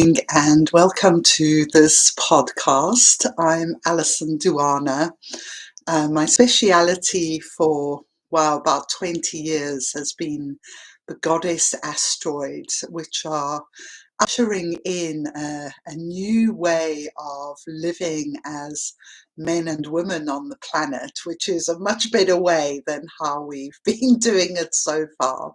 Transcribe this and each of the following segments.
And welcome to this podcast. I'm Alison Duana. My speciality for, about 20 years has been the goddess asteroids, which are ushering in a new way of living as men and women on the planet, which is a much better way than how we've been doing it so far.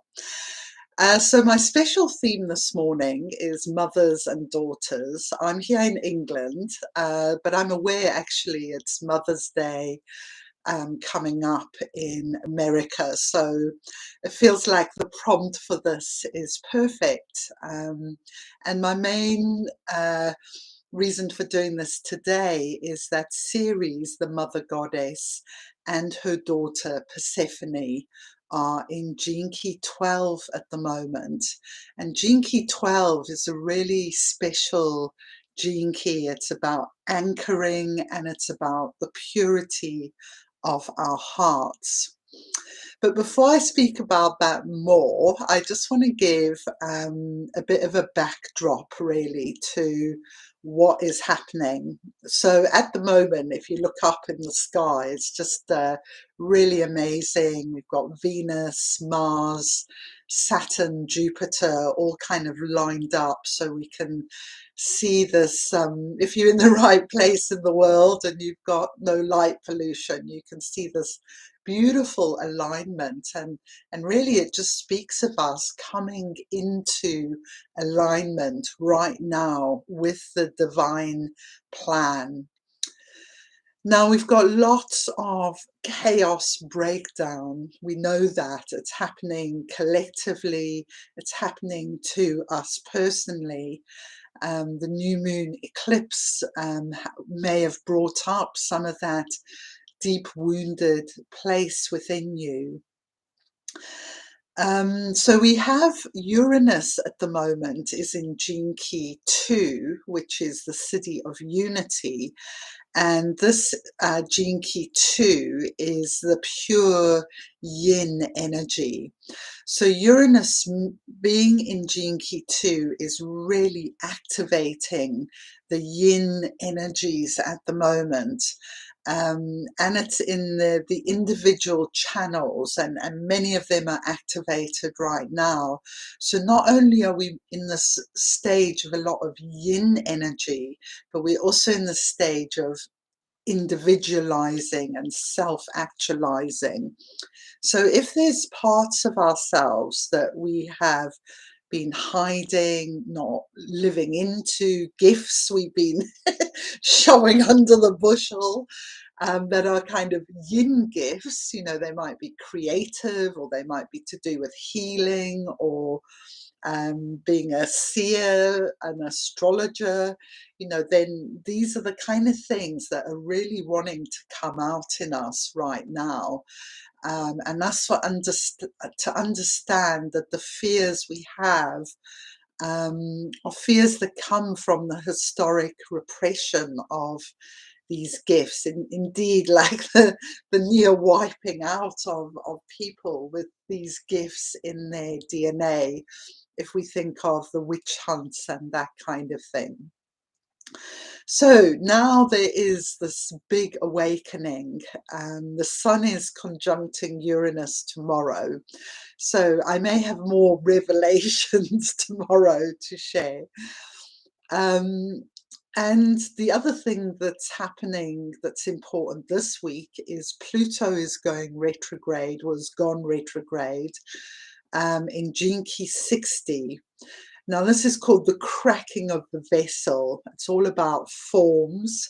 So my special theme this morning is mothers and daughters. I'm here in England, but I'm aware actually it's Mother's Day coming up in America. So it feels like the prompt for this is perfect. And my main reason for doing this today is that Ceres, the mother goddess, and her daughter Persephone are in Gene Key 12 at the moment. And Gene Key 12 is a really special gene key. It's about anchoring and it's about the purity of our hearts. But before I speak about that more, I just want to give a bit of a backdrop really to what is happening. So at the moment, if you look up in the sky, it's just really amazing. We've got Venus, Mars, Saturn, Jupiter, all kind of lined up so we can see this. If you're in the right place in the world and you've got no light pollution, you can see this beautiful alignment, and really it just speaks of us coming into alignment right now with the divine plan. Now we've got lots of chaos breakdown. We know that it's happening collectively, it's happening to us personally. The new moon eclipse may have brought up some of that deep wounded place within you. So we have Uranus at the moment is in Gene Key 2, which is the city of unity. And this Gene Key 2 is the pure yin energy. So Uranus being in Gene Key 2 is really activating the yin energies at the moment. And it's in the individual channels, and many of them are activated right now. So not only are we in this stage of a lot of yin energy, but we're also in the stage of individualizing and self-actualizing. So if there's parts of ourselves that we have been hiding, not living into, gifts we've been showing under the bushel, that are kind of yin gifts, they might be creative, or they might be to do with healing, or being a seer, an astrologer, then these are the kind of things that are really wanting to come out in us right now. And that's for to understand that the fears we have are fears that come from the historic repression of these gifts. Indeed, like the near wiping out of people with these gifts in their DNA, if we think of the witch hunts and that kind of thing. So now there is this big awakening. The sun is conjuncting Uranus tomorrow. So I may have more revelations tomorrow to share. And the other thing that's happening that's important this week is Pluto is going retrograde, was gone retrograde in Gene Key 60. Now, this is called the cracking of the vessel. It's all about forms.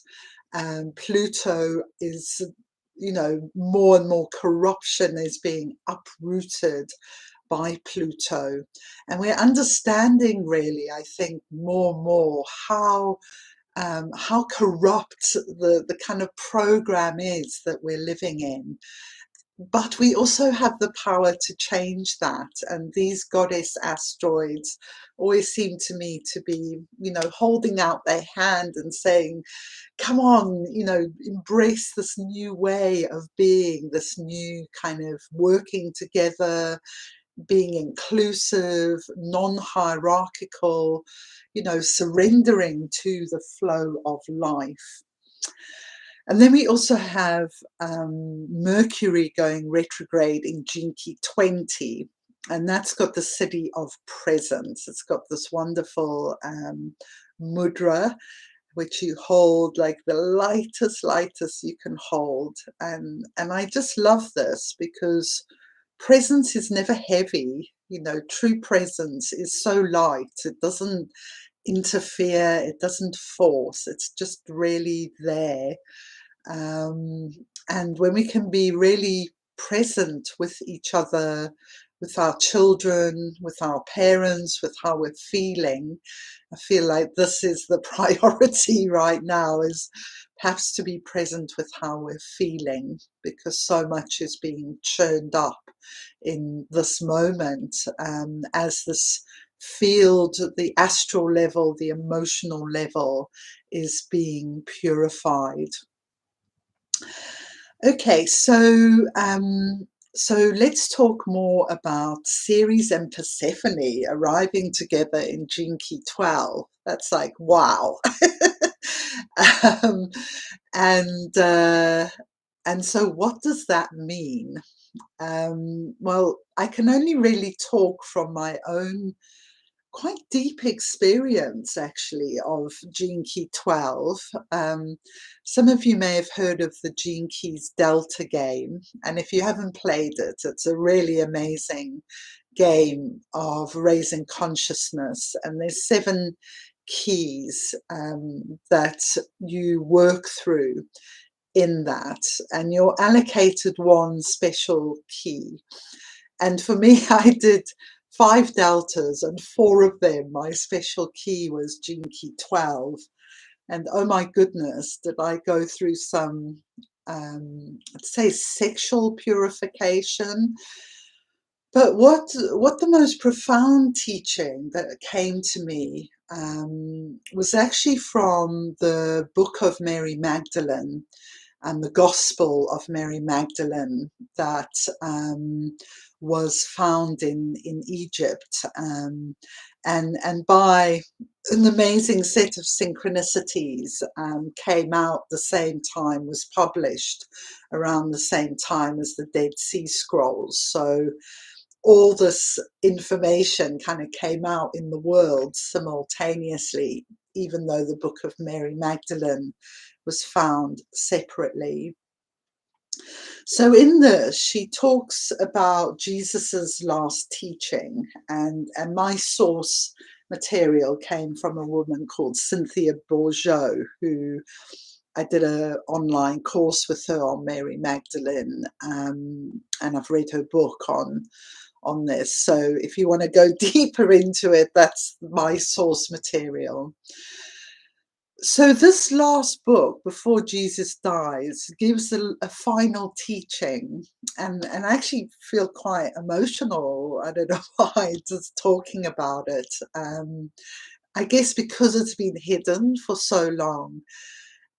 Pluto is, more and more corruption is being uprooted by Pluto. And we're understanding really, I think, more and more how corrupt the kind of program is that we're living in. But we also have the power to change that. And these goddess asteroids always seem to me to be, holding out their hand and saying, come on, embrace this new way of being, this new kind of working together, being inclusive, non-hierarchical, surrendering to the flow of life. And then we also have Mercury going retrograde in Jinki 20, and that's got the city of presence. It's got this wonderful mudra, which you hold like the lightest you can hold. And I just love this because presence is never heavy. True presence is so light. It doesn't interfere, it doesn't force, it's just really there. Um, and when we can be really present with each other, with our children, with our parents, with how we're feeling, I feel like this is the priority right now, is perhaps to be present with how we're feeling, because so much is being churned up in this moment, as this field, the astral level, the emotional level is being purified. Okay, so let's talk more about Ceres and Persephone arriving together in Jinki 12. That's like, wow. um, and uh, and so what does that mean? Well, I can only really talk from my own quite deep experience, actually, of Gene Key 12. Some of you may have heard of the Gene Keys Delta game, and if you haven't played it, it's a really amazing game of raising consciousness, and there's 7 keys that you work through in that, and you're allocated one special key. And for me, I did 5 deltas, and 4 of them, my special key was Gene Key 12. And oh my goodness, did I go through some, let's say, sexual purification. But what the most profound teaching that came to me was actually from the Book of Mary Magdalen and the Gospel of Mary Magdalene that was found in Egypt, and by an amazing set of synchronicities, came out the same time, was published around the same time as the Dead Sea Scrolls. So all this information kind of came out in the world simultaneously, even though the Book of Mary Magdalene was found separately. So in this, she talks about Jesus's last teaching, and my source material came from a woman called Cynthia Bourgeault, who I did an online course with her on Mary Magdalene, and I've read her book on this. So if you want to go deeper into it, that's my source material. So this last book, before Jesus dies, gives a final teaching, and I actually feel quite emotional. I don't know why, just talking about it. I guess because it's been hidden for so long.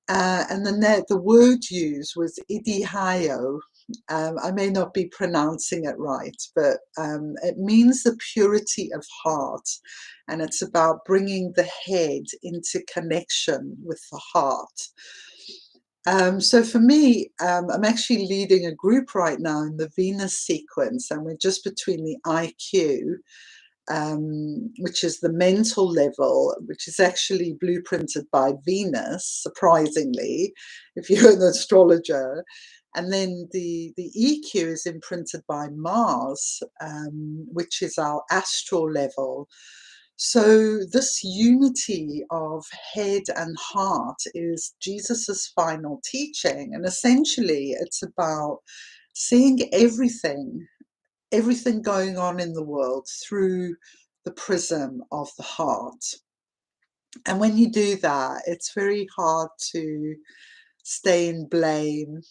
And the word used was Ihidayo. I may not be pronouncing it right, but it means the purity of heart, and it's about bringing the head into connection with the heart. So for me, I'm actually leading a group right now in the Venus sequence, and we're just between the IQ, which is the mental level, which is actually blueprinted by Venus, surprisingly, if you're an astrologer. And then the EQ is imprinted by Mars, which is our astral level. So this unity of head and heart is Jesus's final teaching. And essentially, it's about seeing everything going on in the world through the prism of the heart. And when you do that, it's very hard to stay in blame,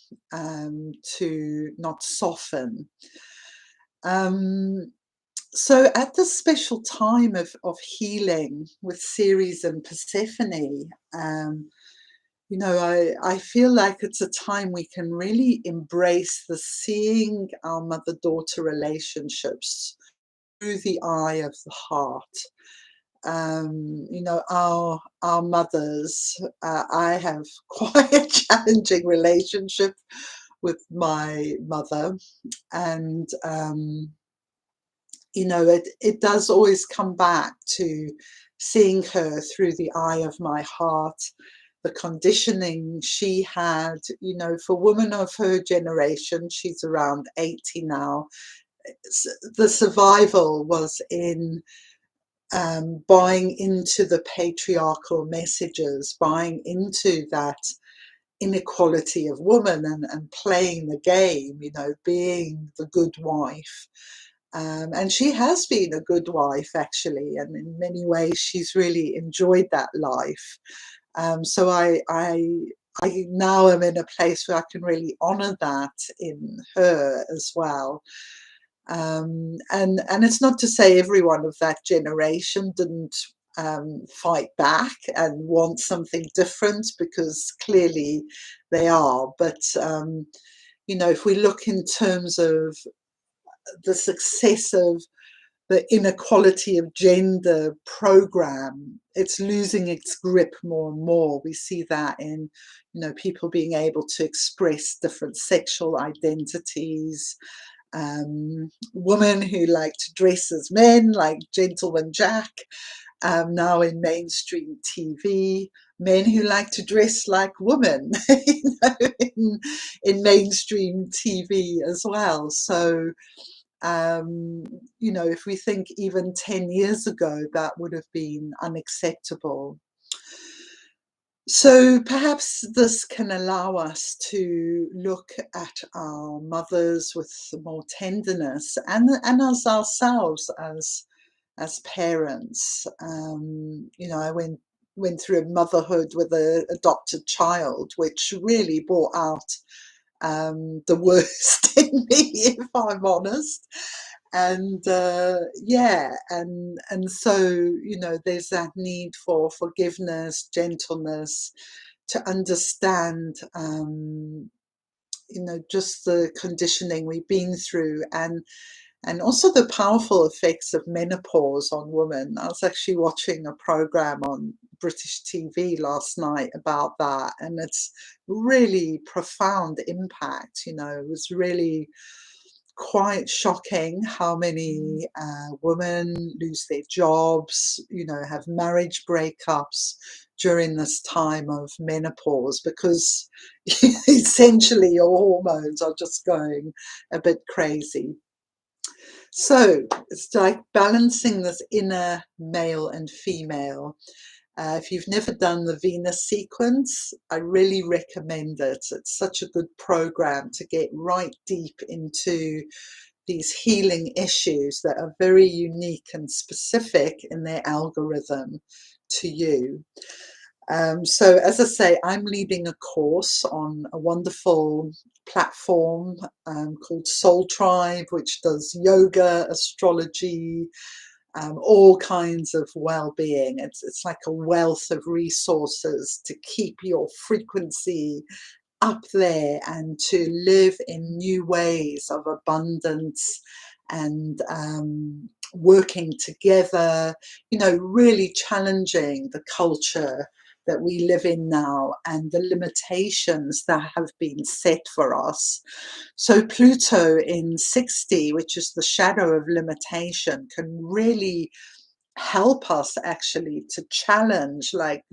to not soften. So at this special time of healing with Ceres and Persephone, I feel like it's a time we can really embrace the seeing our mother-daughter relationships through the eye of the heart. You know, our mothers, I have quite a challenging relationship with my mother, and you know, it does always come back to seeing her through the eye of my heart, the conditioning she had. You know, for women of her generation, she's around 80 now, the survival was in buying into the patriarchal messages, buying into that inequality of woman, and playing the game, you know, being the good wife. And she has been a good wife, actually, and in many ways she's really enjoyed that life. So I now am in a place where I can really honour that in her as well. And it's not to say everyone of that generation didn't fight back and want something different, because clearly they are. But you know, if we look in terms of the success of the inequality of gender program, it's losing its grip more and more. We see that in, you know, people being able to express different sexual identities, women who like to dress as men, like Gentleman Jack, now in mainstream TV, men who like to dress like women, you know, in mainstream TV as well. So, you know, if we think even 10 years ago, that would have been unacceptable. So perhaps this can allow us to look at our mothers with more tenderness, and as ourselves as parents. You know, I went through a motherhood with an adopted child, which really brought out the worst in me, if I'm honest. And yeah, and so, you know, there's that need for forgiveness, gentleness, to understand, you know, just the conditioning we've been through, and also the powerful effects of menopause on women. I was actually watching a program on British TV last night about that, and it's really profound impact. You know, it was really quite shocking how many women lose their jobs, you know, have marriage breakups during this time of menopause, because essentially your hormones are just going a bit crazy. So it's like balancing this inner male and female. If you've never done the Venus sequence, I really recommend it. It's such a good program to get right deep into these healing issues that are very unique and specific in their algorithm to you. So as I say, I'm leading a course on a wonderful platform called Soul Tribe, which does yoga, astrology, all kinds of well-being. It's like a wealth of resources to keep your frequency up there and to live in new ways of abundance and working together, you know, really challenging the culture that we live in now and the limitations that have been set for us. So Pluto in 60, which is the shadow of limitation, can really help us actually to challenge, like,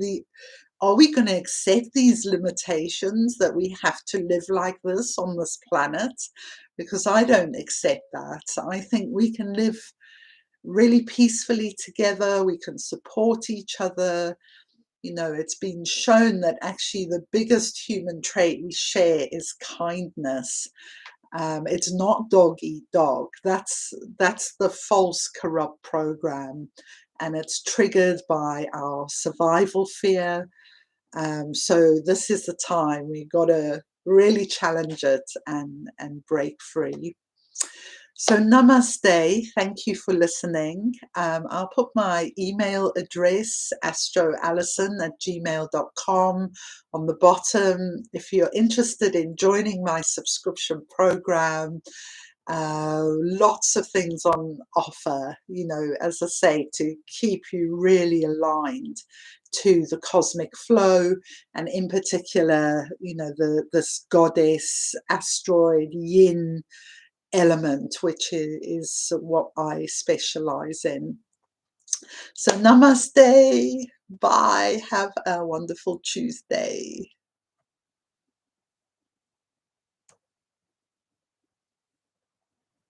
are we going to accept these limitations, that we have to live like this on this planet? Because I don't accept that. I think we can live really peacefully together. We can support each other. You know, it's been shown that actually the biggest human trait we share is kindness. It's not dog eat dog. That's the false, corrupt program, and it's triggered by our survival fear. So this is the time we got to really challenge it and break free. So namaste, thank you for listening. I'll put my email address, astroalison@gmail.com, on the bottom if you're interested in joining my subscription program. Lots of things on offer, you know, as I say, to keep you really aligned to the cosmic flow, and in particular, you know, this goddess asteroid yin element, which is what I specialize in. So namaste, bye, have a wonderful Tuesday.